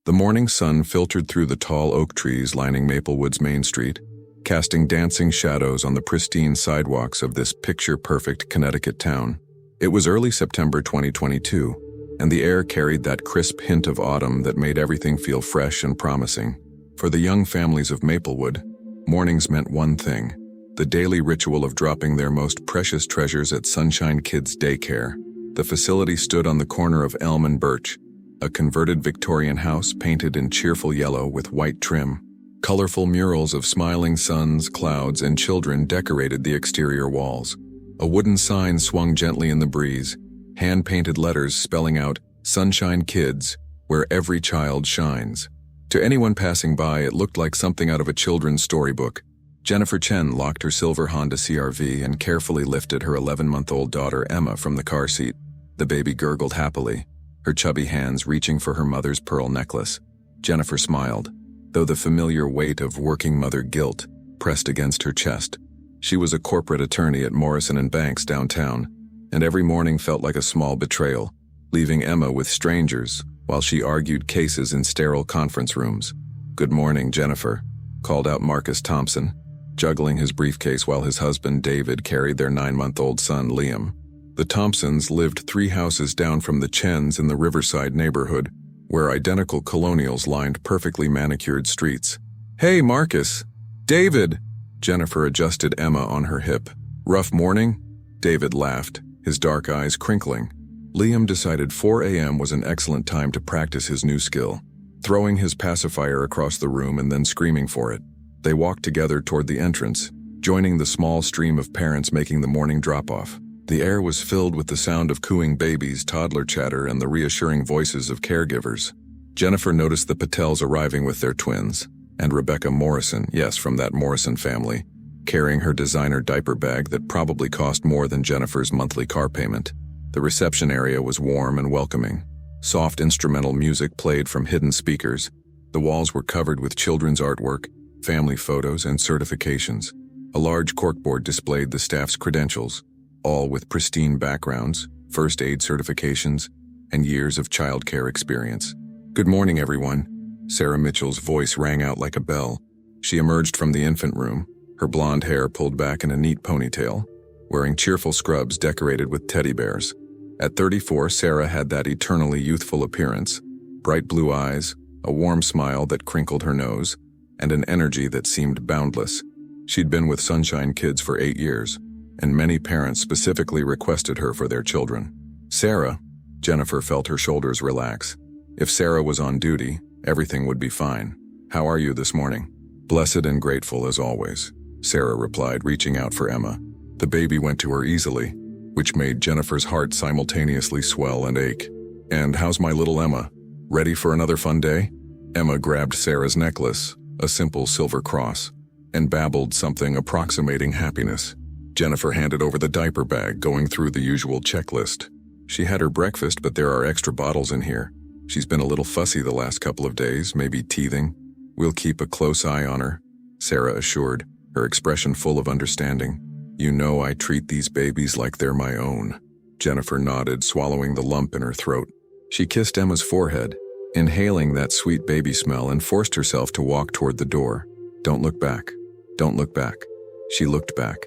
The morning sun filtered through the tall oak trees lining Maplewood's Main Street, casting dancing shadows on the pristine sidewalks of this picture-perfect Connecticut town. It was early September 2022, and the air carried that crisp hint of autumn that made everything feel fresh and promising. For the young families of Maplewood, mornings meant one thing: the daily ritual of dropping their most precious treasures at Sunshine Kids Daycare. The facility stood on the corner of Elm and Birch, a converted Victorian house painted in cheerful yellow with white trim. Colorful murals of smiling suns, clouds, and children decorated the exterior walls. A wooden sign swung gently in the breeze, hand-painted letters spelling out "Sunshine Kids, where every child shines." To anyone passing by, it looked like something out of a children's storybook. Jennifer Chen locked her silver Honda CR-V and carefully lifted her 11-month-old daughter Emma from the car seat. The baby gurgled happily, her chubby hands reaching for her mother's pearl necklace. Jennifer smiled, though the familiar weight of working mother guilt pressed against her chest. She was a corporate attorney at Morrison & Banks downtown, and every morning felt like a small betrayal, leaving Emma with strangers while she argued cases in sterile conference rooms. "Good morning, Jennifer," called out Marcus Thompson, juggling his briefcase while his husband David carried their 9-month-old son Liam. The Thompsons lived 3 houses down from the Chens in the Riverside neighborhood, where identical colonials lined perfectly manicured streets. "Hey, Marcus! David!" Jennifer adjusted Emma on her hip. "Rough morning?" David laughed, his dark eyes crinkling. Liam decided 4 a.m. was an excellent time to practice his new skill, throwing his pacifier across the room and then screaming for it. They walked together toward the entrance, joining the small stream of parents making the morning drop-off. The air was filled with the sound of cooing babies, toddler chatter, and the reassuring voices of caregivers. Jennifer noticed the Patels arriving with their twins, and Rebecca Morrison, yes, from that Morrison family, carrying her designer diaper bag that probably cost more than Jennifer's monthly car payment. The reception area was warm and welcoming. Soft instrumental music played from hidden speakers. The walls were covered with children's artwork, family photos, and certifications. A large corkboard displayed the staff's credentials, all with pristine backgrounds, first aid certifications, and years of childcare experience. "Good morning, everyone." Sarah Mitchell's voice rang out like a bell. She emerged from the infant room, her blonde hair pulled back in a neat ponytail, wearing cheerful scrubs decorated with teddy bears. At 34, Sarah had that eternally youthful appearance, bright blue eyes, a warm smile that crinkled her nose, and an energy that seemed boundless. She'd been with Sunshine Kids for 8 years, and many parents specifically requested her for their children. "Sarah," Jennifer felt her shoulders relax. If Sarah was on duty, everything would be fine. "How are you this morning?" "Blessed and grateful as always," Sarah replied, reaching out for Emma. The baby went to her easily, which made Jennifer's heart simultaneously swell and ache. "And how's my little Emma? Ready for another fun day?" Emma grabbed Sarah's necklace, a simple silver cross, and babbled something approximating happiness. Jennifer handed over the diaper bag, going through the usual checklist. "She had her breakfast, but there are extra bottles in here. She's been a little fussy the last couple of days, maybe teething. We'll keep a close eye on her," Sarah assured, her expression full of understanding. "You know I treat these babies like they're my own." Jennifer nodded, swallowing the lump in her throat. She kissed Emma's forehead, inhaling that sweet baby smell, and forced herself to walk toward the door. "Don't look back. Don't look back." She looked back.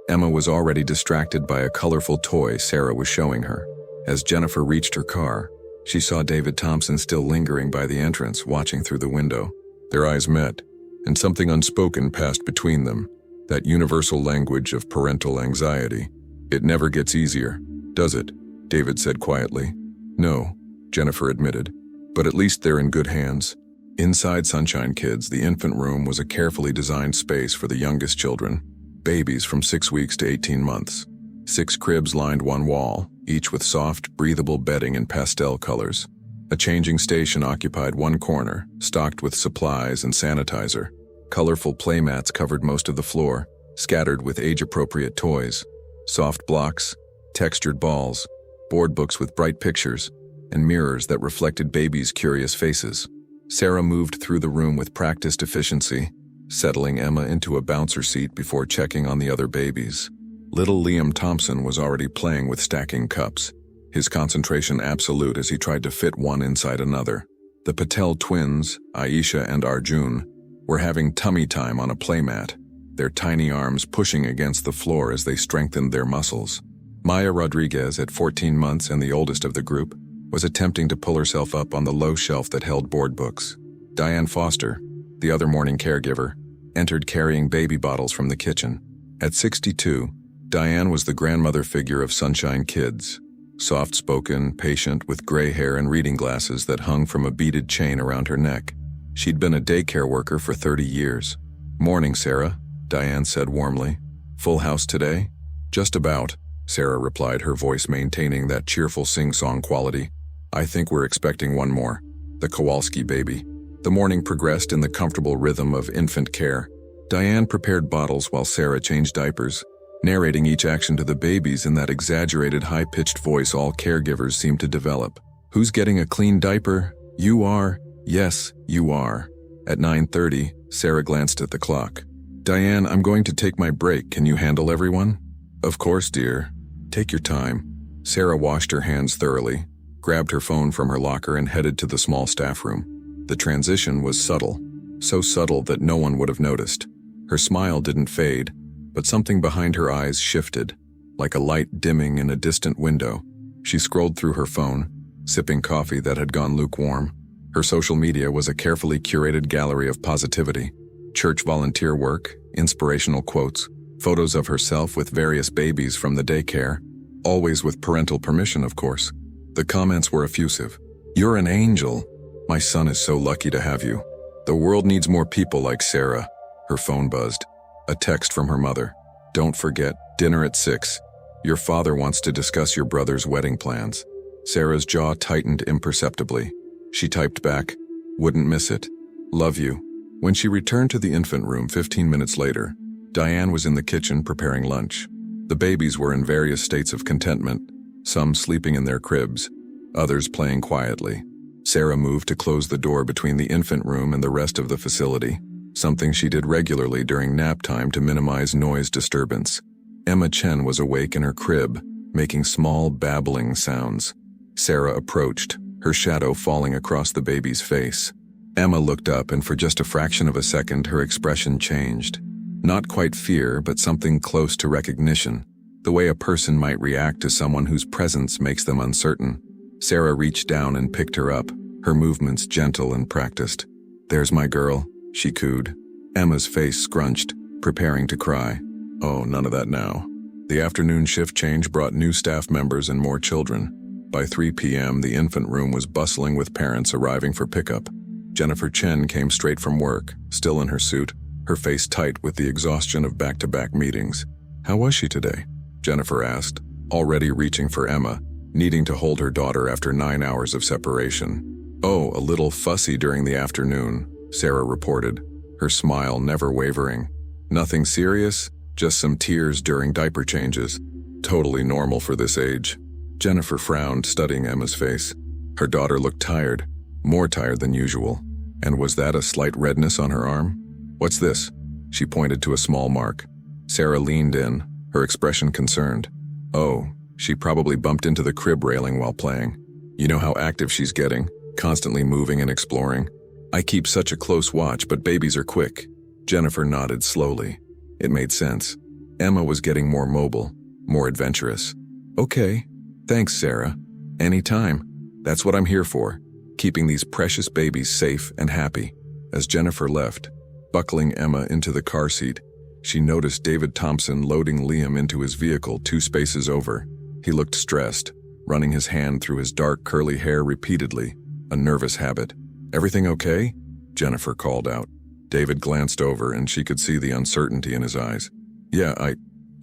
Emma was already distracted by a colorful toy Sarah was showing her. As Jennifer reached her car, she saw David Thompson still lingering by the entrance, watching through the window. Their eyes met, and something unspoken passed between them, that universal language of parental anxiety. "It never gets easier, does it?" David said quietly. "No," Jennifer admitted, "but at least they're in good hands." Inside Sunshine Kids, the infant room was a carefully designed space for the youngest children, babies from 6 weeks to 18 months. 6 cribs lined one wall, each with soft, breathable bedding in pastel colors. A changing station occupied one corner, stocked with supplies and sanitizer. Colorful playmats covered most of the floor, scattered with age-appropriate toys. Soft blocks, textured balls, board books with bright pictures, and mirrors that reflected babies' curious faces. Sarah moved through the room with practiced efficiency, settling Emma into a bouncer seat before checking on the other babies. Little Liam Thompson was already playing with stacking cups, his concentration absolute as he tried to fit one inside another. The Patel twins, Aisha and Arjun, were having tummy time on a playmat, their tiny arms pushing against the floor as they strengthened their muscles. Maya Rodriguez, at 14 months and the oldest of the group, was attempting to pull herself up on the low shelf that held board books. Diane Foster, the other morning caregiver, entered carrying baby bottles from the kitchen. At 62, Diane was the grandmother figure of Sunshine Kids, soft-spoken, patient, with gray hair and reading glasses that hung from a beaded chain around her neck. She'd been a daycare worker for 30 years. "Morning, Sarah," Diane said warmly. "Full house today?" "Just about," Sarah replied, her voice maintaining that cheerful sing-song quality. "I think we're expecting one more, the Kowalski baby." The morning progressed in the comfortable rhythm of infant care. Diane prepared bottles while Sarah changed diapers, narrating each action to the babies in that exaggerated high-pitched voice all caregivers seem to develop. "Who's getting a clean diaper? You are. Yes, you are." At 9:30, Sarah glanced at the clock. "Diane, I'm going to take my break. Can you handle everyone?" "Of course, dear. Take your time." Sarah washed her hands thoroughly, grabbed her phone from her locker and headed to the small staff room. The transition was subtle, so subtle that no one would have noticed. Her smile didn't fade, but something behind her eyes shifted, like a light dimming in a distant window. She scrolled through her phone, sipping coffee that had gone lukewarm. Her social media was a carefully curated gallery of positivity. Church volunteer work, inspirational quotes, photos of herself with various babies from the daycare, always with parental permission, of course. The comments were effusive. "You're an angel. My son is so lucky to have you. The world needs more people like Sarah." Her phone buzzed. A text from her mother. "Don't forget, dinner at 6. Your father wants to discuss your brother's wedding plans." Sarah's jaw tightened imperceptibly. She typed back, "Wouldn't miss it. Love you." When she returned to the infant room 15 minutes later, Diane was in the kitchen preparing lunch. The babies were in various states of contentment, some sleeping in their cribs, others playing quietly. Sarah moved to close the door between the infant room and the rest of the facility, something she did regularly during nap time to minimize noise disturbance. Emma Chen was awake in her crib, making small, babbling sounds. Sarah approached, her shadow falling across the baby's face. Emma looked up, and for just a fraction of a second, her expression changed. Not quite fear, but something close to recognition, the way a person might react to someone whose presence makes them uncertain. Sarah reached down and picked her up, her movements gentle and practiced. "There's my girl," she cooed. Emma's face scrunched, preparing to cry. Oh, none of that now. The afternoon shift change brought new staff members and more children. By 3 p.m., the infant room was bustling with parents arriving for pickup. Jennifer Chen came straight from work, still in her suit, her face tight with the exhaustion of back-to-back meetings. "How was she today?" Jennifer asked, already reaching for Emma, needing to hold her daughter after 9 hours of separation. "Oh, a little fussy during the afternoon," Sarah reported, her smile never wavering. "Nothing serious, just some tears during diaper changes. Totally normal for this age." Jennifer frowned, studying Emma's face. Her daughter looked tired, more tired than usual. And was that a slight redness on her arm? "What's this?" She pointed to a small mark. Sarah leaned in, her expression concerned. "Oh, she probably bumped into the crib railing while playing. You know how active she's getting, constantly moving and exploring. I keep such a close watch, but babies are quick." Jennifer nodded slowly. It made sense. Emma was getting more mobile, more adventurous. "Okay. Thanks, Sarah. Anytime. That's what I'm here for, keeping these precious babies safe and happy." As Jennifer left, buckling Emma into the car seat, she noticed David Thompson loading Liam into his vehicle 2 spaces over. He looked stressed, running his hand through his dark curly hair repeatedly, a nervous habit. "Everything okay?" Jennifer called out. David glanced over, and she could see the uncertainty in his eyes. "Yeah,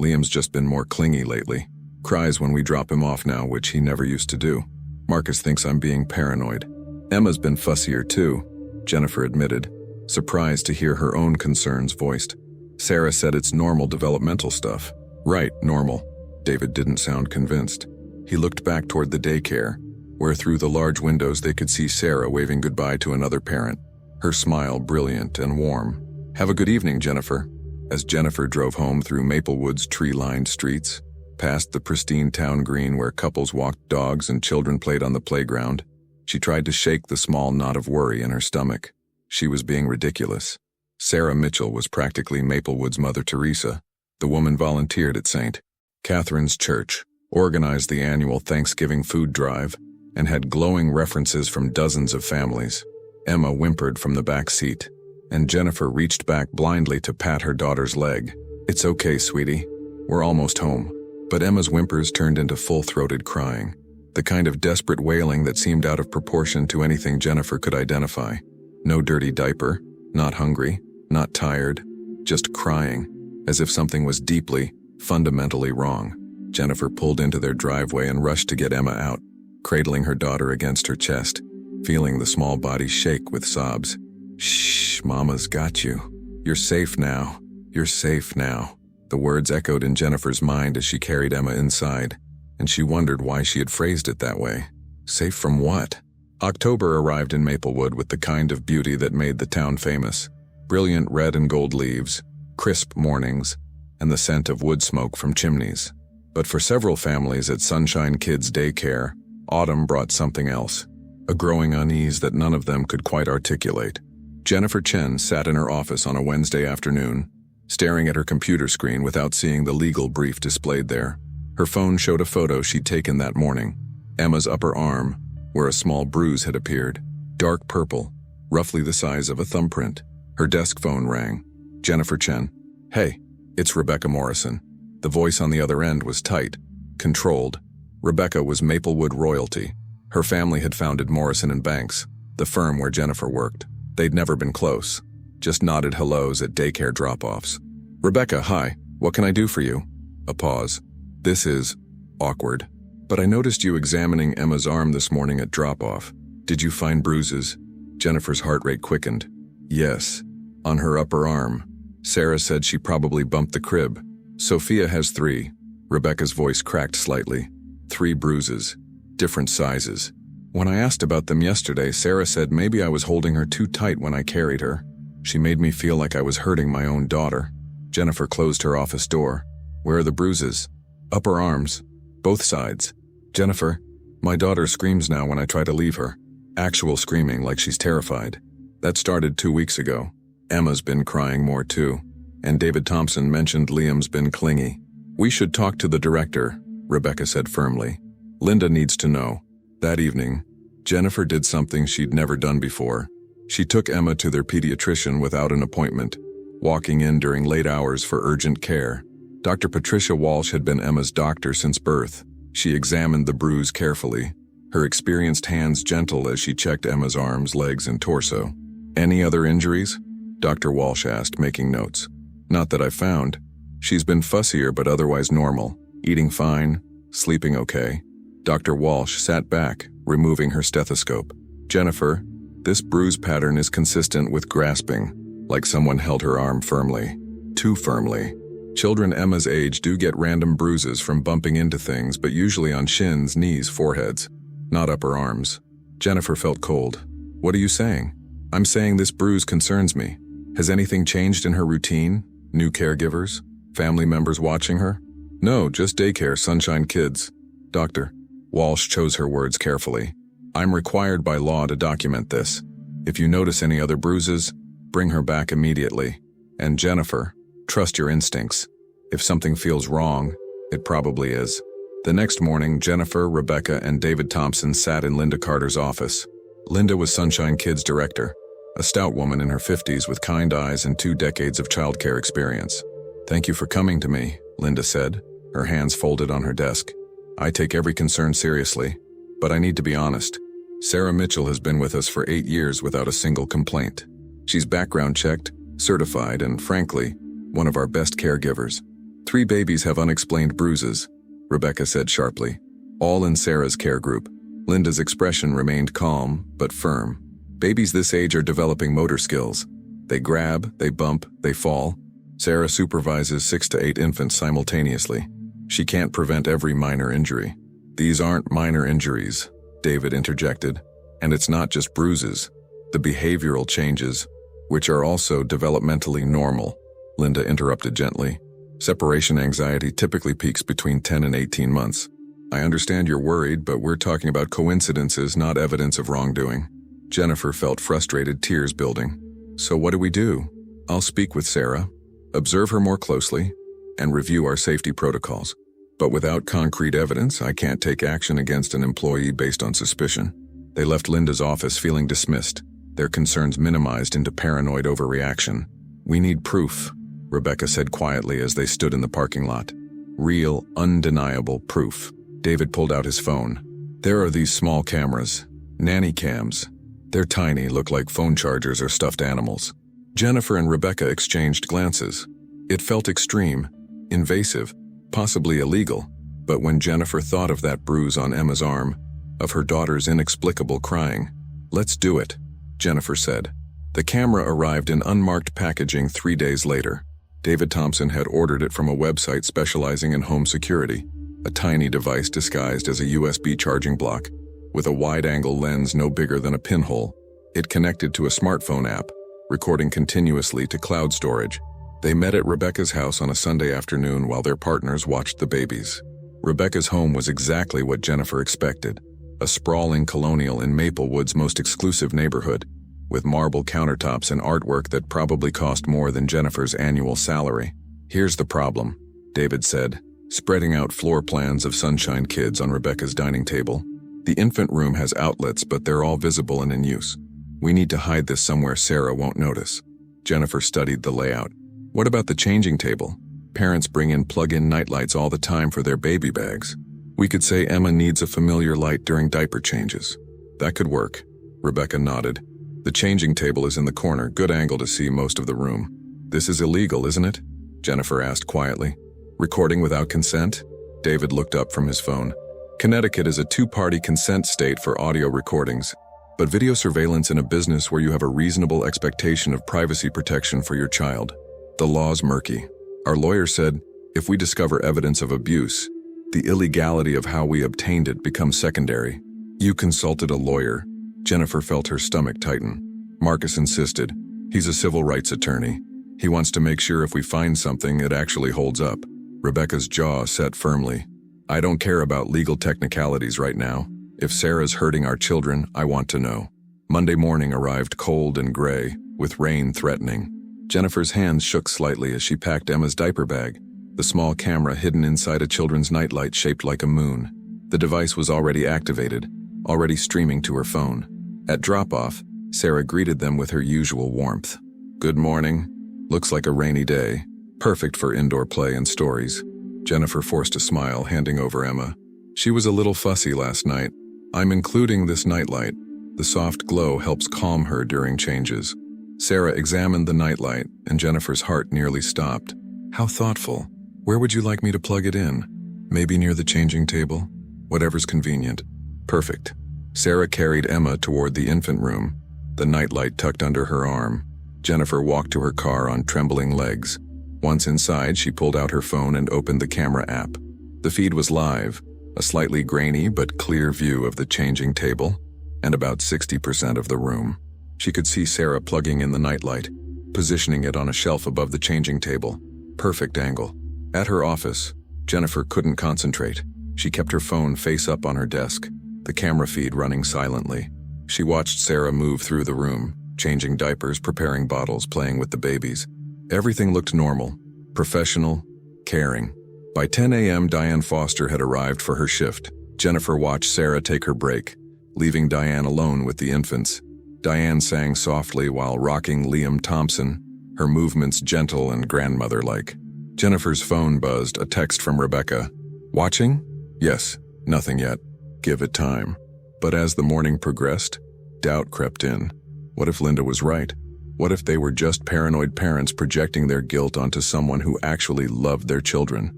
Liam's just been more clingy lately. Cries when we drop him off now, which he never used to do. Marcus thinks I'm being paranoid." "Emma's been fussier too," Jennifer admitted, surprised to hear her own concerns voiced. Sarah said it's normal developmental stuff. "Right, normal." David didn't sound convinced. He looked back toward the daycare, where through the large windows they could see Sarah waving goodbye to another parent, her smile brilliant and warm. "Have a good evening, Jennifer." As Jennifer drove home through Maplewood's tree-lined streets, past the pristine town green where couples walked dogs and children played on the playground, She tried to shake the small knot of worry in her stomach. She was being ridiculous. Sarah Mitchell was practically Maplewood's Mother Teresa. The woman volunteered at St. Catherine's Church, organized the annual Thanksgiving food drive, and had glowing references from dozens of families. Emma whimpered from the back seat, and Jennifer reached back blindly to pat her daughter's leg. "It's okay, sweetie. We're almost home." But Emma's whimpers turned into full-throated crying, the kind of desperate wailing that seemed out of proportion to anything Jennifer could identify. No dirty diaper, not hungry, not tired, just crying, as if something was deeply, fundamentally wrong. Jennifer pulled into their driveway and rushed to get Emma out, cradling her daughter against her chest, feeling the small body shake with sobs. "Shh, Mama's got you. You're safe now. You're safe now." The words echoed in Jennifer's mind as she carried Emma inside, and she wondered why she had phrased it that way. Safe from what? October arrived in Maplewood with the kind of beauty that made the town famous. Brilliant red and gold leaves, crisp mornings, and the scent of wood smoke from chimneys. But for several families at Sunshine Kids Daycare, autumn brought something else, a growing unease that none of them could quite articulate. Jennifer Chen sat in her office on a Wednesday afternoon, staring at her computer screen without seeing the legal brief displayed there. Her phone showed a photo she'd taken that morning. Emma's upper arm, where a small bruise had appeared, dark purple, roughly the size of a thumbprint. Her desk phone rang. "Jennifer Chen." "Hey, it's Rebecca Morrison." The voice on the other end was tight, controlled. Rebecca was Maplewood royalty. Her family had founded Morrison and Banks, the firm where Jennifer worked. They'd never been close, just nodded hellos at daycare drop-offs. "Rebecca, hi, what can I do for you?" A pause. "This is awkward. But I noticed you examining Emma's arm this morning at drop-off. Did you find bruises?" Jennifer's heart rate quickened. "Yes, on her upper arm. Sarah said she probably bumped the crib. Sophia has 3. Rebecca's voice cracked slightly. 3 bruises, different sizes. When I asked about them yesterday, Sarah said maybe I was holding her too tight when I carried her. She made me feel like I was hurting my own daughter." Jennifer closed her office door. "Where are the bruises?" "Upper arms. Both sides." "Jennifer, my daughter screams now when I try to leave her. Actual screaming like she's terrified. That started 2 weeks ago. Emma's been crying more too. And David Thompson mentioned Liam's been clingy." "We should talk to the director," Rebecca said firmly. "Linda needs to know." That evening, Jennifer did something she'd never done before. She took Emma to their pediatrician without an appointment, walking in during late hours for urgent care. Dr. Patricia Walsh had been Emma's doctor since birth. She examined the bruise carefully, her experienced hands gentle as she checked Emma's arms, legs, and torso. "Any other injuries?" Dr. Walsh asked, making notes. "Not that I found. She's been fussier but otherwise normal, eating fine, sleeping okay." Dr. Walsh sat back, removing her stethoscope. "Jennifer, this bruise pattern is consistent with grasping, like someone held her arm firmly. Too firmly. Children Emma's age do get random bruises from bumping into things, but usually on shins, knees, foreheads, not upper arms." Jennifer felt cold. "What are you saying?" "I'm saying this bruise concerns me. Has anything changed in her routine? New caregivers? Family members watching her?" "No, just daycare, Sunshine Kids." "Doctor." Walsh chose her words carefully. "I'm required by law to document this. If you notice any other bruises, bring her back immediately. And Jennifer, trust your instincts. If something feels wrong, it probably is." The next morning, Jennifer, Rebecca, and David Thompson sat in Linda Carter's office. Linda was Sunshine Kids' director, a stout woman in her 50s with kind eyes and 2 decades of childcare experience. "Thank you for coming to me," Linda said, her hands folded on her desk. "I take every concern seriously, but I need to be honest. Sarah Mitchell has been with us for 8 years without a single complaint. She's background checked, certified, and frankly, one of our best caregivers. 3 babies have unexplained bruises," Rebecca said sharply, "all in Sarah's care group." Linda's expression remained calm, but firm. "Babies this age are developing motor skills. They grab, they bump, they fall. Sarah supervises 6 to 8 infants simultaneously. She can't prevent every minor injury." "These aren't minor injuries," David interjected, "and it's not just bruises. The behavioral changes, which are also developmentally normal," Linda interrupted gently. "Separation anxiety typically peaks between 10 and 18 months. I understand you're worried, but we're talking about coincidences, not evidence of wrongdoing. Jennifer felt frustrated, tears building. So what do we do? I'll speak with Sarah, observe her more closely, and review our safety protocols. But without concrete evidence, I can't take action against an employee based on suspicion. They left Linda's office feeling dismissed, their concerns minimized into paranoid overreaction. We need proof, Rebecca said quietly as they stood in the parking lot. Real, undeniable proof. David pulled out his phone. There are these small cameras, nanny cams. They're tiny, look like phone chargers or stuffed animals. Jennifer and Rebecca exchanged glances. It felt extreme, invasive, possibly illegal. But when Jennifer thought of that bruise on Emma's arm, of her daughter's inexplicable crying, "Let's do it," Jennifer said. The camera arrived in unmarked packaging 3 days later. David Thompson had ordered it from a website specializing in home security, a tiny device disguised as a USB charging block, with a wide-angle lens no bigger than a pinhole. It connected to a smartphone app, recording continuously to cloud storage. They met at Rebecca's house on a Sunday afternoon while their partners watched the babies. Rebecca's home was exactly what Jennifer expected, a sprawling colonial in Maplewood's most exclusive neighborhood, with marble countertops and artwork that probably cost more than Jennifer's annual salary. Here's the problem, David said, spreading out floor plans of Sunshine Kids on Rebecca's dining table. The infant room has outlets, but they're all visible and in use. We need to hide this somewhere Sarah won't notice. Jennifer studied the layout. What about the changing table? Parents bring in plug-in nightlights all the time for their baby bags. We could say Emma needs a familiar light during diaper changes. That could work. Rebecca nodded. The changing table is in the corner, good angle to see most of the room. This is illegal, isn't it? Jennifer asked quietly. Recording without consent? David looked up from his phone. Connecticut is a two-party consent state for audio recordings, but video surveillance in a business where you have a reasonable expectation of privacy protection for your child. The law's murky. Our lawyer said, if we discover evidence of abuse, the illegality of how we obtained it becomes secondary. You consulted a lawyer. Jennifer felt her stomach tighten. Marcus insisted. He's a civil rights attorney. He wants to make sure if we find something, it actually holds up. Rebecca's jaw set firmly. I don't care about legal technicalities right now. If Sarah's hurting our children, I want to know. Monday morning arrived cold and gray, with rain threatening. Jennifer's hands shook slightly as she packed Emma's diaper bag, the small camera hidden inside a children's nightlight shaped like a moon. The device was already activated, already streaming to her phone. At drop-off, Sarah greeted them with her usual warmth. Good morning. Looks like a rainy day. Perfect for indoor play and stories. Jennifer forced a smile, handing over Emma. She was a little fussy last night. I'm including this nightlight. The soft glow helps calm her during changes. Sarah examined the nightlight, and Jennifer's heart nearly stopped. How thoughtful. Where would you like me to plug it in? Maybe near the changing table? Whatever's convenient. Perfect. Sarah carried Emma toward the infant room, the nightlight tucked under her arm. Jennifer walked to her car on trembling legs. Once inside, she pulled out her phone and opened the camera app. The feed was live, a slightly grainy but clear view of the changing table, and about 60% of the room. She could see Sarah plugging in the nightlight, positioning it on a shelf above the changing table. Perfect angle. At her office, Jennifer couldn't concentrate. She kept her phone face up on her desk, the camera feed running silently. She watched Sarah move through the room, changing diapers, preparing bottles, playing with the babies. Everything looked normal, professional, caring. By 10 a.m., Diane Foster had arrived for her shift. Jennifer watched Sarah take her break, leaving Diane alone with the infants. Diane sang softly while rocking Liam Thompson, her movements gentle and grandmother-like. Jennifer's phone buzzed, a text from Rebecca. Watching? Yes, nothing yet. Give it time. But as the morning progressed, doubt crept in. What if Linda was right? What if they were just paranoid parents projecting their guilt onto someone who actually loved their children?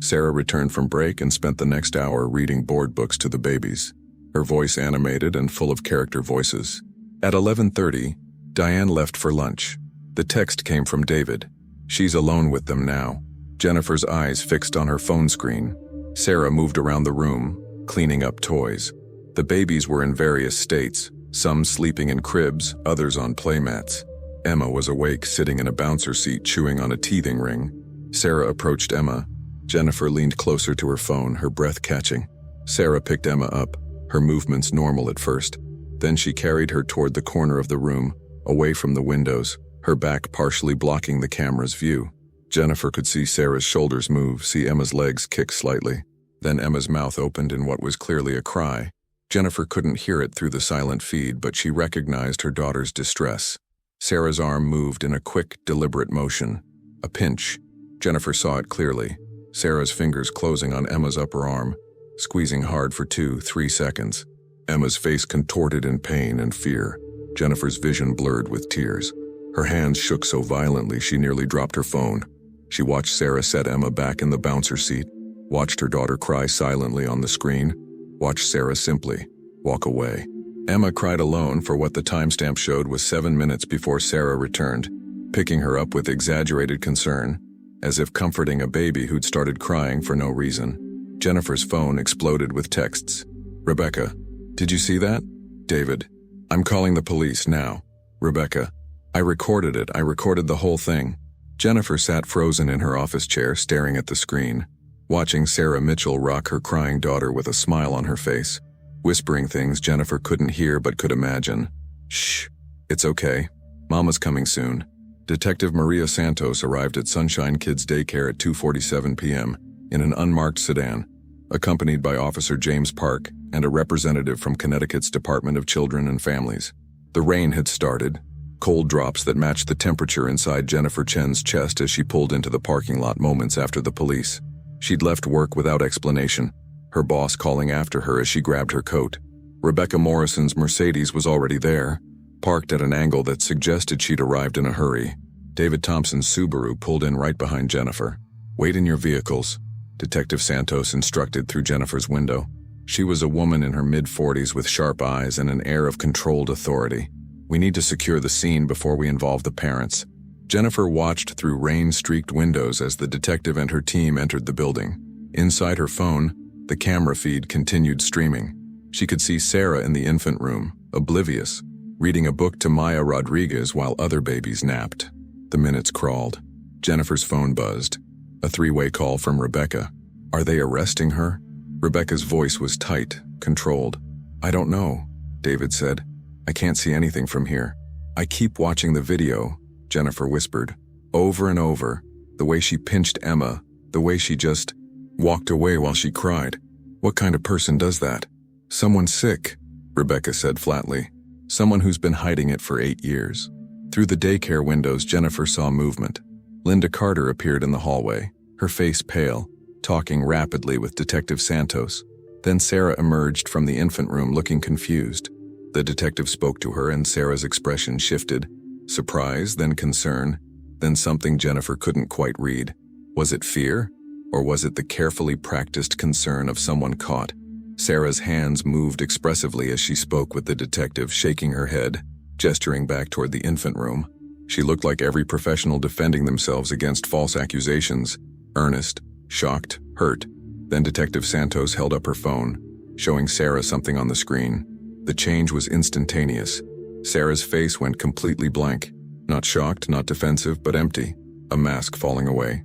Sarah returned from break and spent the next hour reading board books to the babies, her voice animated and full of character voices. At 11:30, Diane left for lunch. The text came from David. She's alone with them now. Jennifer's eyes fixed on her phone screen. Sarah moved around the room, cleaning up toys. The babies were in various states, some sleeping in cribs, others on playmats. Emma was awake, sitting in a bouncer seat, chewing on a teething ring. Sarah approached Emma. Jennifer leaned closer to her phone, her breath catching. Sarah picked Emma up, her movements normal at first. Then she carried her toward the corner of the room, away from the windows, her back partially blocking the camera's view. Jennifer could see Sarah's shoulders move, see Emma's legs kick slightly. Then Emma's mouth opened in what was clearly a cry. Jennifer couldn't hear it through the silent feed, but she recognized her daughter's distress. Sarah's arm moved in a quick, deliberate motion. A pinch. Jennifer saw it clearly. Sarah's fingers closing on Emma's upper arm, squeezing hard for 2-3 seconds. Emma's face contorted in pain and fear. Jennifer's vision blurred with tears. Her hands shook so violently she nearly dropped her phone. She watched Sarah set Emma back in the bouncer seat, watched her daughter cry silently on the screen, watched Sarah simply walk away. Emma cried alone for what the timestamp showed was 7 minutes before Sarah returned, picking her up with exaggerated concern, as if comforting a baby who'd started crying for no reason. Jennifer's phone exploded with texts. Rebecca, did you see that? David, I'm calling the police now. Rebecca, I recorded it. I recorded the whole thing. Jennifer sat frozen in her office chair, staring at the screen, watching Sarah Mitchell rock her crying daughter with a smile on her face, whispering things Jennifer couldn't hear but could imagine. Shh, it's okay. Mama's coming soon. Detective Maria Santos arrived at Sunshine Kids Daycare at 2:47 p.m. in an unmarked sedan, accompanied by Officer James Park and a representative from Connecticut's Department of Children and Families. The rain had started, cold drops that matched the temperature inside Jennifer Chen's chest as she pulled into the parking lot moments after the police. She'd left work without explanation, her boss calling after her as she grabbed her coat. Rebecca Morrison's Mercedes was already there, parked at an angle that suggested she'd arrived in a hurry. David Thompson's Subaru pulled in right behind Jennifer. Wait in your vehicles, Detective Santos instructed through Jennifer's window. She was a woman in her mid-40s with sharp eyes and an air of controlled authority. We need to secure the scene before we involve the parents. Jennifer watched through rain-streaked windows as the detective and her team entered the building. Inside her phone, the camera feed continued streaming. She could see Sarah in the infant room, oblivious, reading a book to Maya Rodriguez while other babies napped. The minutes crawled. Jennifer's phone buzzed. A three-way call from Rebecca. Are they arresting her? Rebecca's voice was tight, controlled. I don't know, David said. I can't see anything from here. I keep watching the video, Jennifer whispered. Over and over. The way she pinched Emma, the way she just walked away while she cried. What kind of person does that? Someone sick, Rebecca said flatly. Someone who's been hiding it for 8 years. Through the daycare windows, Jennifer saw movement. Linda Carter appeared in the hallway, her face pale, talking rapidly with Detective Santos. Then Sarah emerged from the infant room looking confused. The detective spoke to her and Sarah's expression shifted. Surprise, then concern, then something Jennifer couldn't quite read. Was it fear? Or was it the carefully practiced concern of someone caught? Sarah's hands moved expressively as she spoke with the detective, shaking her head, gesturing back toward the infant room. She looked like every professional defending themselves against false accusations, earnest, shocked, hurt. Then Detective Santos held up her phone, showing Sarah something on the screen. The change was instantaneous. Sarah's face went completely blank. Not shocked, not defensive, but empty. A mask falling away.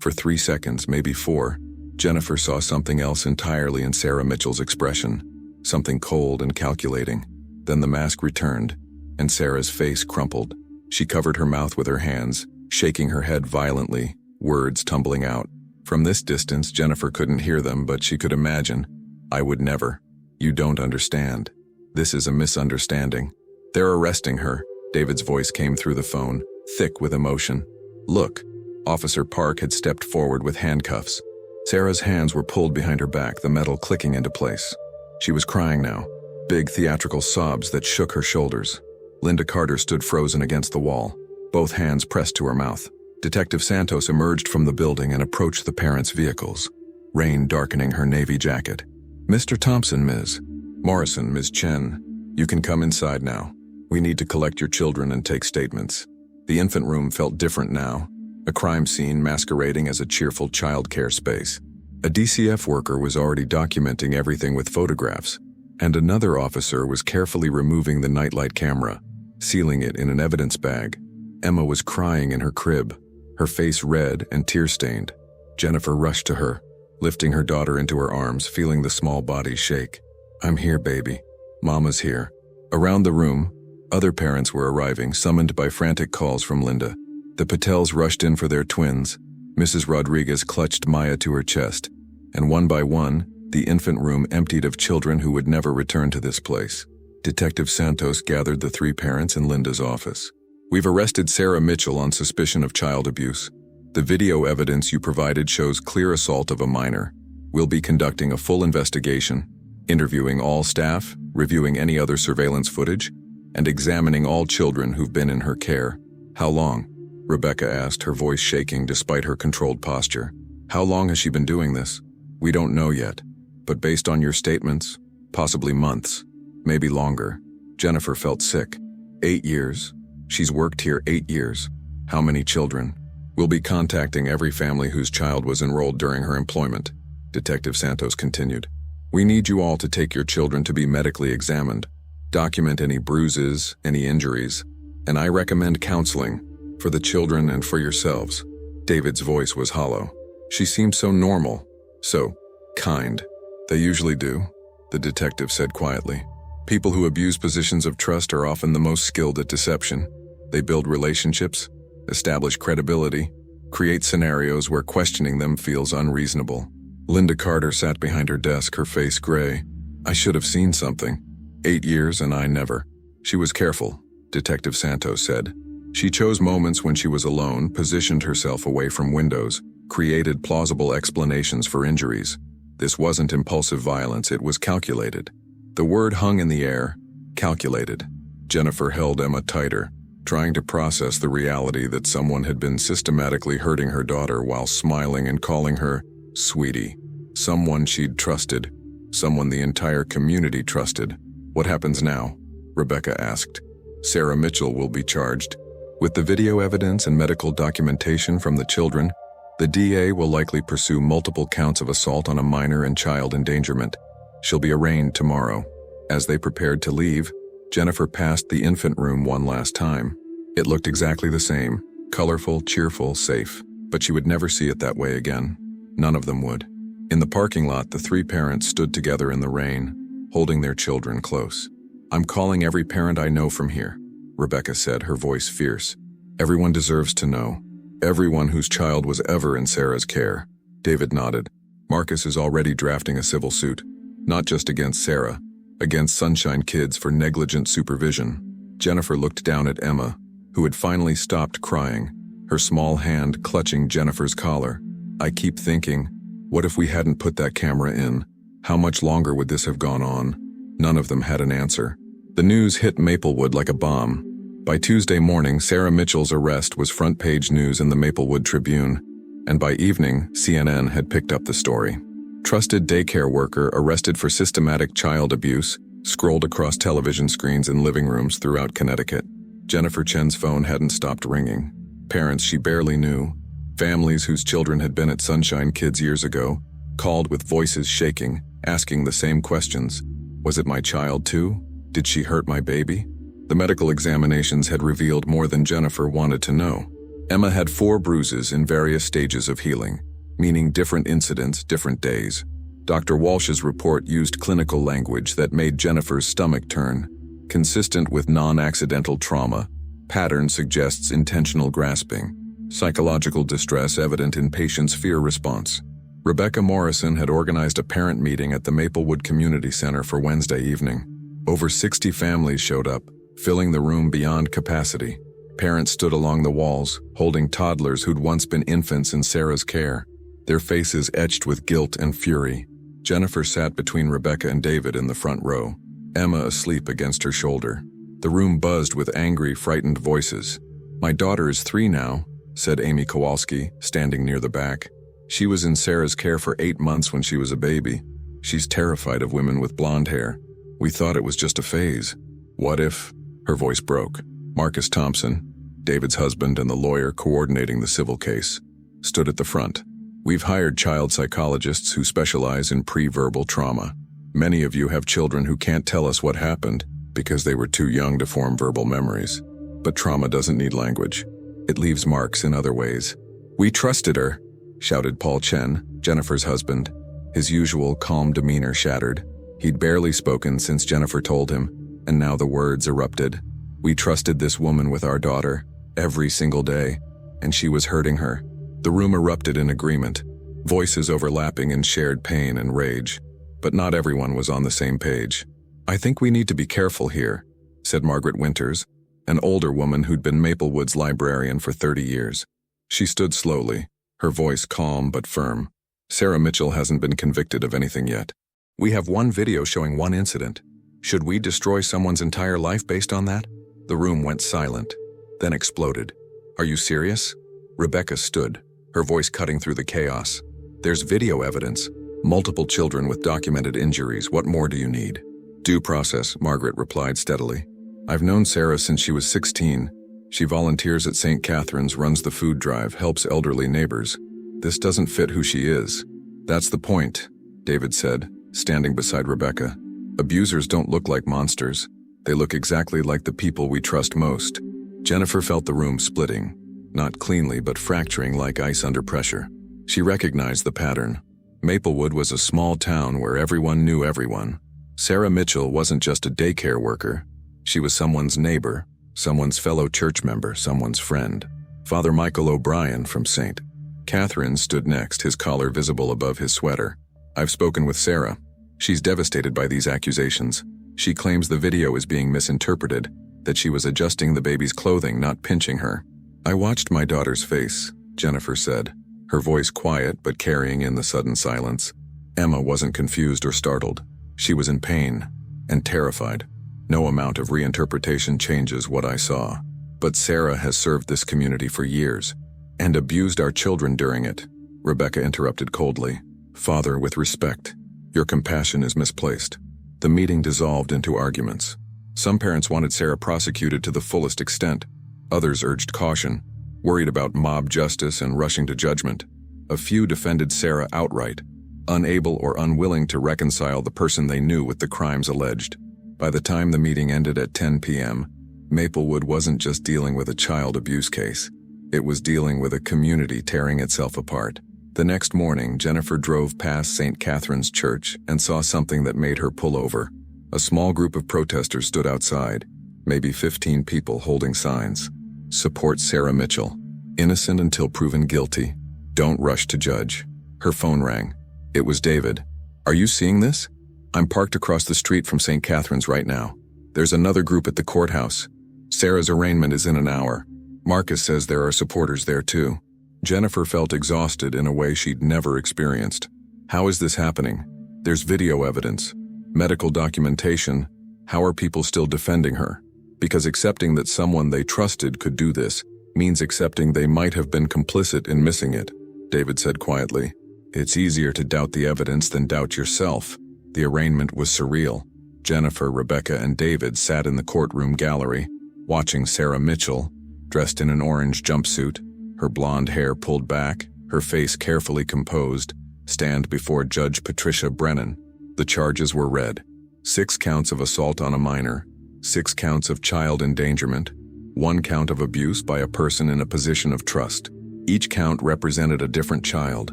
For 3 seconds, maybe 4, Jennifer saw something else entirely in Sarah Mitchell's expression. Something cold and calculating. Then the mask returned, and Sarah's face crumpled. She covered her mouth with her hands, shaking her head violently, words tumbling out. From this distance, Jennifer couldn't hear them, but she could imagine. I would never. You don't understand. This is a misunderstanding. They're arresting her. David's voice came through the phone, thick with emotion. Look. Officer Park had stepped forward with handcuffs. Sarah's hands were pulled behind her back, the metal clicking into place. She was crying now, big theatrical sobs that shook her shoulders. Linda Carter stood frozen against the wall, both hands pressed to her mouth. Detective Santos emerged from the building and approached the parents' vehicles, rain darkening her navy jacket. Mr. Thompson, Ms. Morrison, Ms. Chen, you can come inside now. We need to collect your children and take statements. The infant room felt different now, a crime scene masquerading as a cheerful child care space. A DCF worker was already documenting everything with photographs, and another officer was carefully removing the nightlight camera, sealing it in an evidence bag. Emma was crying in her crib, her face red and tear-stained. Jennifer rushed to her. lifting her daughter into her arms, feeling the small body shake. "I'm here, baby. Mama's here." Around the room, other parents were arriving, summoned by frantic calls from Linda. The Patels rushed in for their twins. Mrs. Rodriguez clutched Maya to her chest, and one by one, the infant room emptied of children who would never return to this place. Detective Santos gathered the three parents in Linda's office. "We've arrested Sarah Mitchell on suspicion of child abuse. The video evidence you provided shows clear assault of a minor. We'll be conducting a full investigation, interviewing all staff, reviewing any other surveillance footage, and examining all children who've been in her care." "How long?" Rebecca asked, her voice shaking despite her controlled posture. "How long has she been doing this?" "We don't know yet, but based on your statements, possibly months, maybe longer." Jennifer felt sick. 8 years. She's worked here 8 years. How many children? "We'll be contacting every family whose child was enrolled during her employment," Detective Santos continued. "We need you all to take your children to be medically examined. Document any bruises, any injuries, and I recommend counseling for the children and for yourselves." David's voice was hollow. "She seemed so normal, so kind." "They usually do," the detective said quietly. "People who abuse positions of trust are often the most skilled at deception. They build relationships, establish credibility, create scenarios where questioning them feels unreasonable." Linda Carter sat behind her desk, her face gray. "I should have seen something. 8 years and I never." "She was careful," Detective Santos said. "She chose moments when she was alone, positioned herself away from windows, created plausible explanations for injuries. This wasn't impulsive violence, it was calculated." The word hung in the air, calculated. Jennifer held Emma tighter, trying to process the reality that someone had been systematically hurting her daughter while smiling and calling her sweetie. Someone she'd trusted, someone the entire community trusted. "What happens now?" Rebecca asked. "Sarah Mitchell will be charged. With the video evidence and medical documentation from the children, the DA will likely pursue multiple counts of assault on a minor and child endangerment. She'll be arraigned tomorrow." As they prepared to leave, Jennifer passed the infant room one last time. It looked exactly the same, colorful, cheerful, safe, but she would never see it that way again. None of them would. In the parking lot, the three parents stood together in the rain, holding their children close. "I'm calling every parent I know from here," Rebecca said, her voice fierce. "Everyone deserves to know. Everyone whose child was ever in Sarah's care." David nodded. "Marcus is already drafting a civil suit, not just against Sarah, against Sunshine Kids for negligent supervision." Jennifer looked down at Emma, who had finally stopped crying, her small hand clutching Jennifer's collar. "I keep thinking, what if we hadn't put that camera in? How much longer would this have gone on?" None of them had an answer. The news hit Maplewood like a bomb. By Tuesday morning, Sarah Mitchell's arrest was front-page news in the Maplewood Tribune, and by evening, CNN had picked up the story. "Trusted daycare worker arrested for systematic child abuse," scrolled across television screens in living rooms throughout Connecticut. Jennifer Chen's phone hadn't stopped ringing. Parents she barely knew, families whose children had been at Sunshine Kids years ago, called with voices shaking, asking the same questions. Was it my child too? Did she hurt my baby? The medical examinations had revealed more than Jennifer wanted to know. Emma had 4 bruises in various stages of healing, meaning different incidents, different days. Dr. Walsh's report used clinical language that made Jennifer's stomach turn. Consistent with non-accidental trauma, pattern suggests intentional grasping. Psychological distress evident in patient's fear response. Rebecca Morrison had organized a parent meeting at the Maplewood Community Center for Wednesday evening. Over 60 families showed up, filling the room beyond capacity. Parents stood along the walls, holding toddlers who'd once been infants in Sarah's care, their faces etched with guilt and fury. Jennifer sat between Rebecca and David in the front row, Emma asleep against her shoulder. The room buzzed with angry, frightened voices. "My daughter is 3 now," said Amy Kowalski, standing near the back. "She was in Sarah's care for 8 months when she was a baby. She's terrified of women with blonde hair. We thought it was just a phase. What if—" Her voice broke. Marcus Thompson, David's husband and the lawyer coordinating the civil case, stood at the front. "We've hired child psychologists who specialize in pre-verbal trauma. Many of you have children who can't tell us what happened because they were too young to form verbal memories. But trauma doesn't need language. It leaves marks in other ways." "We trusted her," shouted Paul Chen, Jennifer's husband. His usual calm demeanor shattered. He'd barely spoken since Jennifer told him, and now the words erupted. We trusted this woman with our daughter, every single day, and she was hurting her. The room erupted in agreement, voices overlapping in shared pain and rage. But not everyone was on the same page. I think we need to be careful here, said Margaret Winters, an older woman who'd been Maplewood's librarian for 30 years. She stood slowly, her voice calm but firm. Sarah Mitchell hasn't been convicted of anything yet. We have one video showing one incident. Should we destroy someone's entire life based on that? The room went silent, then exploded. Are you serious? Rebecca stood, her voice cutting through the chaos. There's video evidence. Multiple children with documented injuries. What more do you need? Due process, Margaret replied steadily. I've known Sarah since she was 16. She volunteers at St. Catherine's, runs the food drive, helps elderly neighbors. This doesn't fit who she is. That's the point, David said, standing beside Rebecca. Abusers don't look like monsters. They look exactly like the people we trust most. Jennifer felt the room splitting, not cleanly but fracturing like ice under pressure. She recognized the pattern. Maplewood was a small town where everyone knew everyone. Sarah Mitchell wasn't just a daycare worker. She was someone's neighbor, someone's fellow church member, someone's friend. Father Michael O'Brien from St. Catherine's stood next, his collar visible above his sweater. I've spoken with Sarah. She's devastated by these accusations. She claims the video is being misinterpreted, that she was adjusting the baby's clothing, not pinching her. I watched my daughter's face, Jennifer said, her voice quiet but carrying in the sudden silence. Emma wasn't confused or startled. She was in pain and terrified. No amount of reinterpretation changes what I saw. But Sarah has served this community for years and abused our children during it. Rebecca interrupted coldly. Father, with respect, your compassion is misplaced. The meeting dissolved into arguments. Some parents wanted Sarah prosecuted to the fullest extent. Others urged caution, worried about mob justice and rushing to judgment. A few defended Sarah outright, unable or unwilling to reconcile the person they knew with the crimes alleged. By the time the meeting ended at 10 p.m., Maplewood wasn't just dealing with a child abuse case. It was dealing with a community tearing itself apart. The next morning, Jennifer drove past St. Catherine's Church and saw something that made her pull over. A small group of protesters stood outside, maybe 15 people holding signs. Support Sarah Mitchell. Innocent until proven guilty. Don't rush to judge. Her phone rang. It was David. Are you seeing this? I'm parked across the street from St. Catherine's right now. There's another group at the courthouse. Sarah's arraignment is in an hour. Marcus says there are supporters there too. Jennifer felt exhausted in a way she'd never experienced. How is this happening? There's video evidence, medical documentation. How are people still defending her? Because accepting that someone they trusted could do this means accepting they might have been complicit in missing it, David said quietly. It's easier to doubt the evidence than doubt yourself. The arraignment was surreal. Jennifer, Rebecca, and David sat in the courtroom gallery, watching Sarah Mitchell, dressed in an orange jumpsuit, her blonde hair pulled back, her face carefully composed, stand before Judge Patricia Brennan. The charges were read. 6 counts of assault on a minor, 6 counts of child endangerment, 1 count of abuse by a person in a position of trust. Each count represented a different child,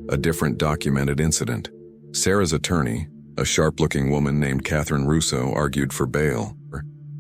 a different documented incident. Sarah's attorney, a sharp-looking woman named Catherine Russo, argued for bail.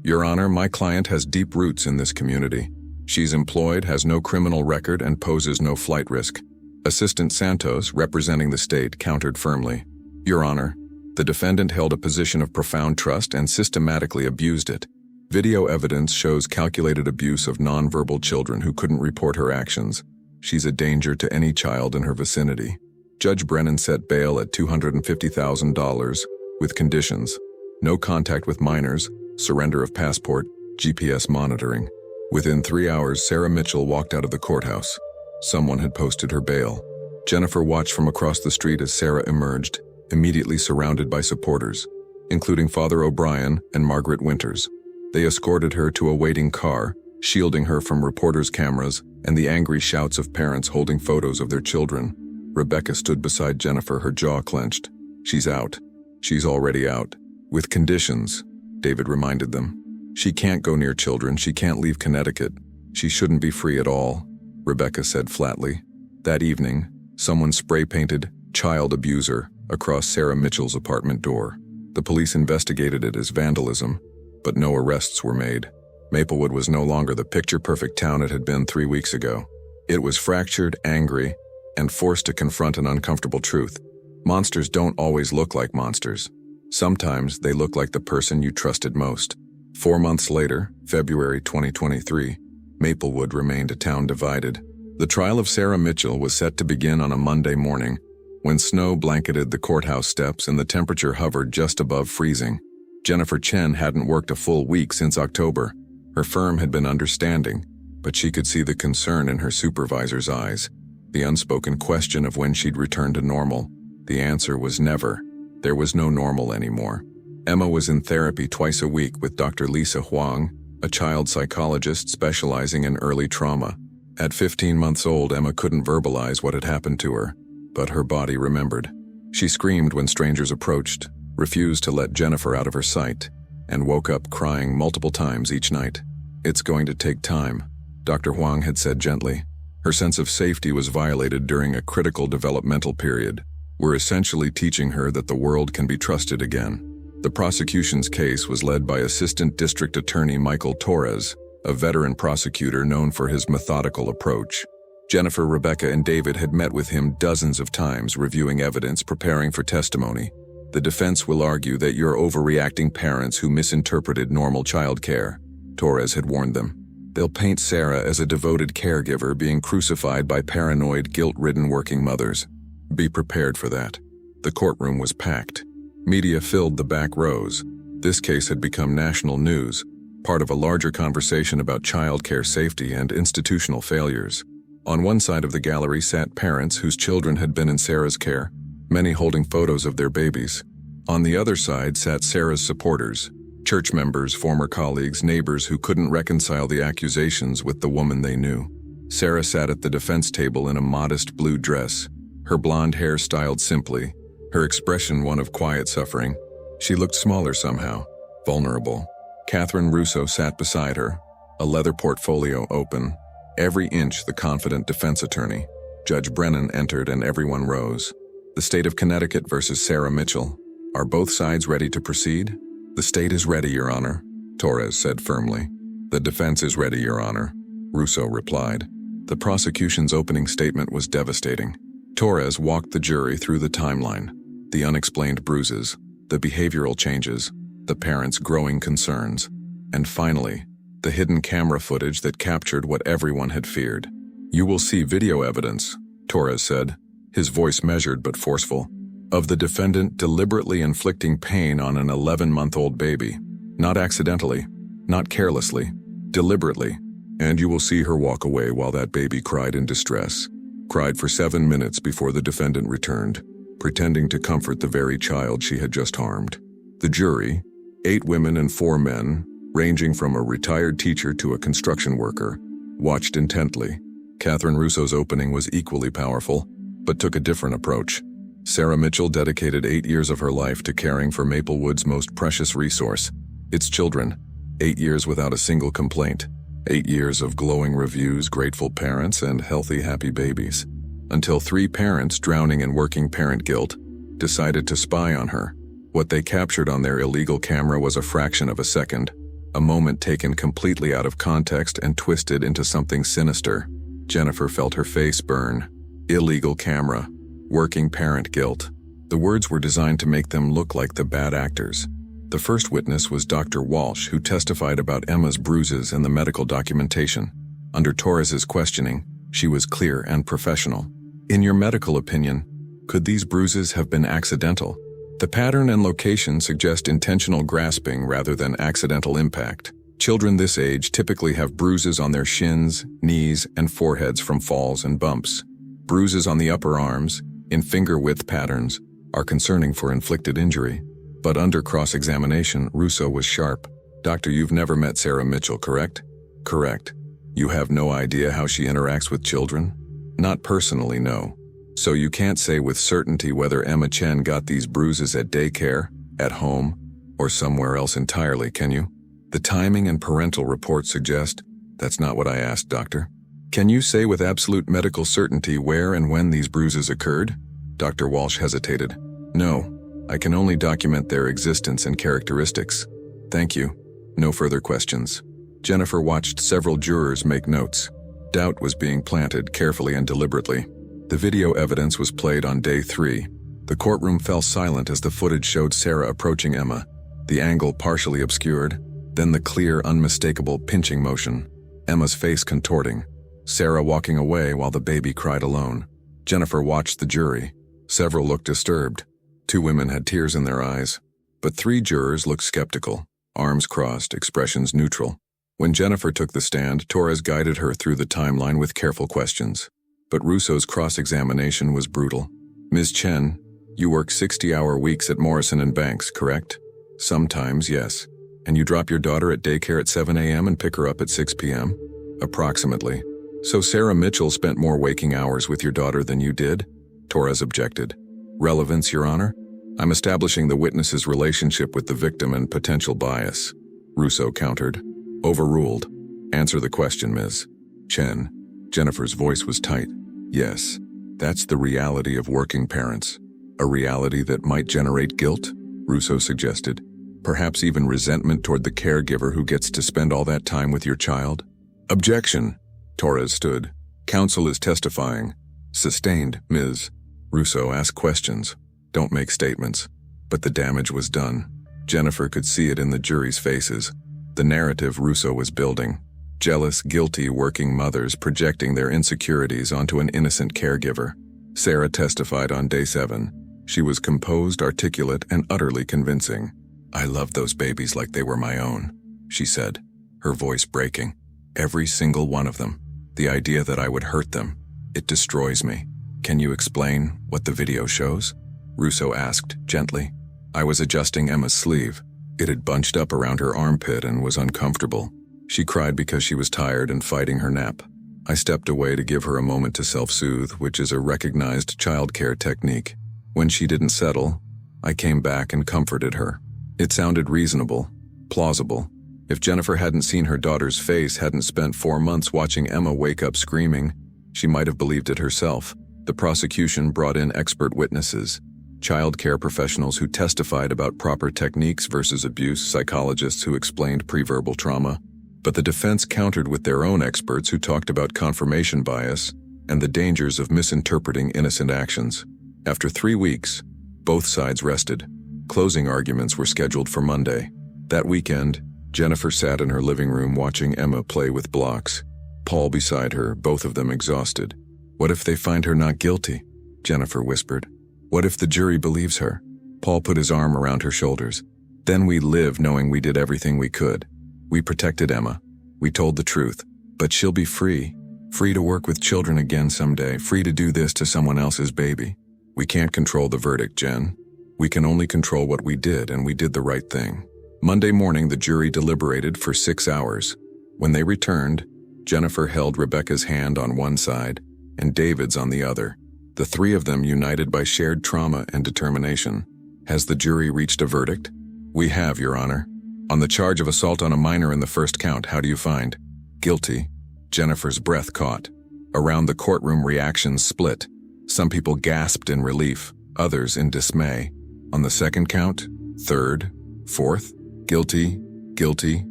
Your Honor, my client has deep roots in this community. She's employed, has no criminal record, and poses no flight risk. Assistant Santos, representing the state, countered firmly. Your Honor, the defendant held a position of profound trust and systematically abused it. Video evidence shows calculated abuse of nonverbal children who couldn't report her actions. She's a danger to any child in her vicinity. Judge Brennan set bail at $250,000 with conditions: no contact with minors, surrender of passport, GPS monitoring. Within 3 hours, Sarah Mitchell walked out of the courthouse. Someone had posted her bail. Jennifer watched from across the street as Sarah emerged, immediately surrounded by supporters, including Father O'Brien and Margaret Winters. They escorted her to a waiting car, shielding her from reporters' cameras and the angry shouts of parents holding photos of their children. Rebecca stood beside Jennifer, her jaw clenched. She's out. She's already out. With conditions, David reminded them. She can't go near children. She can't leave Connecticut. She shouldn't be free at all, Rebecca said flatly. That evening, someone spray-painted, child abuser, across Sarah Mitchell's apartment door. The police investigated it as vandalism, but no arrests were made. Maplewood was no longer the picture-perfect town it had been 3 weeks ago. It was fractured, angry, and forced to confront an uncomfortable truth. Monsters don't always look like monsters. Sometimes they look like the person you trusted most. 4 months later, February 2023, Maplewood remained a town divided. The trial of Sarah Mitchell was set to begin on a Monday morning, when snow blanketed the courthouse steps and the temperature hovered just above freezing. Jennifer Chen hadn't worked a full week since October. Her firm had been understanding, but she could see the concern in her supervisor's eyes. The unspoken question of when she'd return to normal. The answer was never. There was no normal anymore. Emma was in therapy twice a week with Dr. Lisa Huang, a child psychologist specializing in early trauma. At 15 months old, Emma couldn't verbalize what had happened to her, but her body remembered. She screamed when strangers approached, refused to let Jennifer out of her sight, and woke up crying multiple times each night. "It's going to take time," Dr. Huang had said gently. Her sense of safety was violated during a critical developmental period. "We're essentially teaching her that the world can be trusted again." The prosecution's case was led by Assistant District Attorney Michael Torres, a veteran prosecutor known for his methodical approach. Jennifer, Rebecca, and David had met with him dozens of times, reviewing evidence, preparing for testimony. "The defense will argue that you're overreacting parents who misinterpreted normal child care," Torres had warned them. "They'll paint Sarah as a devoted caregiver being crucified by paranoid, guilt-ridden working mothers. Be prepared for that." The courtroom was packed. Media filled the back rows. This case had become national news, part of a larger conversation about child care safety and institutional failures. On one side of the gallery sat parents whose children had been in Sarah's care, many holding photos of their babies. On the other side sat Sarah's supporters, church members, former colleagues, neighbors who couldn't reconcile the accusations with the woman they knew. Sarah sat at the defense table in a modest blue dress, her blonde hair styled simply, her expression one of quiet suffering. She looked smaller somehow, vulnerable. Catherine Russo sat beside her, a leather portfolio open, every inch the confident defense attorney. Judge Brennan entered and everyone rose. "The state of Connecticut versus Sarah Mitchell. Are both sides ready to proceed?" "The state is ready, Your Honor," Torres said firmly. "The defense is ready, Your Honor," Russo replied. The prosecution's opening statement was devastating. Torres walked the jury through the timeline, the unexplained bruises, the behavioral changes, the parents' growing concerns, and finally, the hidden camera footage that captured what everyone had feared. "You will see video evidence," Torres said, his voice measured but forceful, "of the defendant deliberately inflicting pain on an 11-month-old baby. Not accidentally, not carelessly, deliberately. And you will see her walk away while that baby cried in distress, cried for 7 minutes before the defendant returned, pretending to comfort the very child she had just harmed." The jury, 8 women and 4 men, ranging from a retired teacher to a construction worker, watched intently. Catherine Russo's opening was equally powerful, but took a different approach. Sarah Mitchell dedicated 8 years of her life to caring for Maplewood's most precious resource, its children. 8 years without a single complaint. 8 years of glowing reviews, grateful parents, and healthy, happy babies. Until 3 parents, drowning in working parent guilt, decided to spy on her. What they captured on their illegal camera was a fraction of a second, a moment taken completely out of context and twisted into something sinister. Jennifer felt her face burn. Illegal camera. Working parent guilt. The words were designed to make them look like the bad actors. The first witness was Dr. Walsh, who testified about Emma's bruises and the medical documentation. Under Torres's questioning, she was clear and professional. "In your medical opinion, could these bruises have been accidental? The pattern and location suggest intentional grasping rather than accidental impact. Children this age typically have bruises on their shins, knees, and foreheads from falls and bumps. Bruises on the upper arms, in finger-width patterns, are concerning for inflicted injury." But under cross-examination, Russo was sharp. "Doctor, you've never met Sarah Mitchell, correct?" "Correct. You have no idea how she interacts with children?" "Not personally, no. So you can't say with certainty whether Emma Chen got these bruises at daycare, at home, or somewhere else entirely, can you?" "The timing and parental reports suggest—" "That's not what I asked, doctor. Can you say with absolute medical certainty where and when these bruises occurred?" Dr. Walsh hesitated. No, I can only document their existence and characteristics. Thank you. No further questions. Jennifer watched several jurors make notes. Doubt was being planted carefully and deliberately. The video evidence was played on day 3. The courtroom fell silent as the footage showed Sarah approaching Emma, the angle partially obscured, then the clear, unmistakable pinching motion. Emma's face contorting. Sarah walking away while the baby cried alone. Jennifer watched the jury. Several looked disturbed. 2 women had tears in their eyes. But 3 jurors looked skeptical, arms crossed, expressions neutral. When Jennifer took the stand, Torres guided her through the timeline with careful questions. But Russo's cross-examination was brutal. Ms. Chen, you work 60-hour weeks at Morrison and Banks, correct? Sometimes, yes. And you drop your daughter at daycare at 7 a.m. and pick her up at 6 p.m.? Approximately. So Sarah Mitchell spent more waking hours with your daughter than you did? Torres objected. Relevance, Your Honor? I'm establishing the witness's relationship with the victim and potential bias. Russo countered. Overruled. Answer the question, Ms. Chen. Jennifer's voice was tight. Yes, that's the reality of working parents. A reality that might generate guilt, Russo suggested. Perhaps even resentment toward the caregiver who gets to spend all that time with your child? Objection. Torres stood. Counsel is testifying. Sustained, Ms. Russo asked questions. Don't make statements. But the damage was done. Jennifer could see it in the jury's faces. The narrative Russo was building. Jealous, guilty working mothers projecting their insecurities onto an innocent caregiver. Sarah testified on day 7. She was composed, articulate, and utterly convincing. I loved those babies like they were my own, she said, her voice breaking. Every single one of them. The idea that I would hurt them. It destroys me. Can you explain what the video shows? Russo asked, gently. I was adjusting Emma's sleeve. It had bunched up around her armpit and was uncomfortable. She cried because she was tired and fighting her nap. I stepped away to give her a moment to self-soothe, which is a recognized childcare technique. When she didn't settle, I came back and comforted her. It sounded reasonable, plausible. If Jennifer hadn't seen her daughter's face, hadn't spent 4 months watching Emma wake up screaming, she might have believed it herself. The prosecution brought in expert witnesses, child care professionals who testified about proper techniques versus abuse, psychologists who explained preverbal trauma. But the defense countered with their own experts who talked about confirmation bias and the dangers of misinterpreting innocent actions. After 3 weeks, both sides rested. Closing arguments were scheduled for Monday. That weekend, Jennifer sat in her living room watching Emma play with blocks. Paul beside her, both of them exhausted. What if they find her not guilty? Jennifer whispered. What if the jury believes her? Paul put his arm around her shoulders. Then we live knowing we did everything we could. We protected Emma. We told the truth. But she'll be free. Free to work with children again someday. Free to do this to someone else's baby. We can't control the verdict, Jen. We can only control what we did, and we did the right thing. Monday morning, the jury deliberated for 6 hours. When they returned, Jennifer held Rebecca's hand on one side and David's on the other. The 3 of them united by shared trauma and determination. Has the jury reached a verdict? We have, Your Honor. On the charge of assault on a minor in the first count, how do you find? Guilty. Jennifer's breath caught. Around the courtroom, reactions split. Some people gasped in relief, others in dismay. On the second count, third, fourth, guilty, guilty,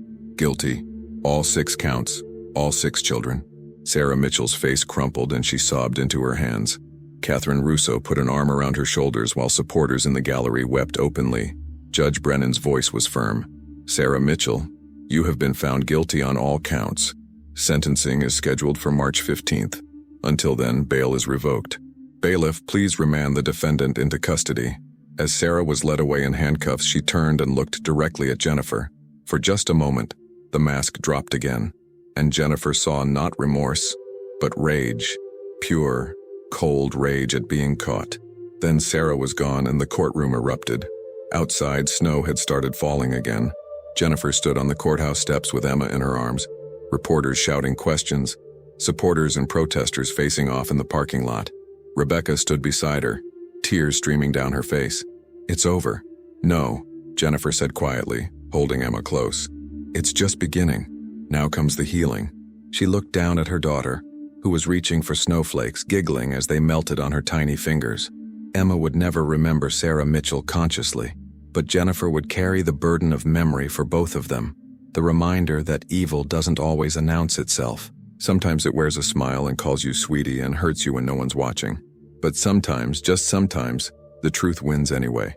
guilty. All 6 counts, all 6 children. Sarah Mitchell's face crumpled and she sobbed into her hands. Catherine Russo put an arm around her shoulders while supporters in the gallery wept openly. Judge Brennan's voice was firm. Sarah Mitchell, you have been found guilty on all counts. Sentencing is scheduled for March 15th. Until then, bail is revoked. Bailiff, please remand the defendant into custody. As Sarah was led away in handcuffs, she turned and looked directly at Jennifer. For just a moment, the mask dropped again, and Jennifer saw not remorse, but rage. Pure, cold rage at being caught. Then Sarah was gone and the courtroom erupted. Outside, snow had started falling again. Jennifer stood on the courthouse steps with Emma in her arms, reporters shouting questions, supporters and protesters facing off in the parking lot. Rebecca stood beside her, tears streaming down her face. It's over. No, Jennifer said quietly, holding Emma close. It's just beginning. Now comes the healing. She looked down at her daughter, who was reaching for snowflakes, giggling as they melted on her tiny fingers. Emma would never remember Sarah Mitchell consciously, but Jennifer would carry the burden of memory for both of them, the reminder that evil doesn't always announce itself. Sometimes it wears a smile and calls you sweetie and hurts you when no one's watching. But sometimes, just sometimes, the truth wins anyway.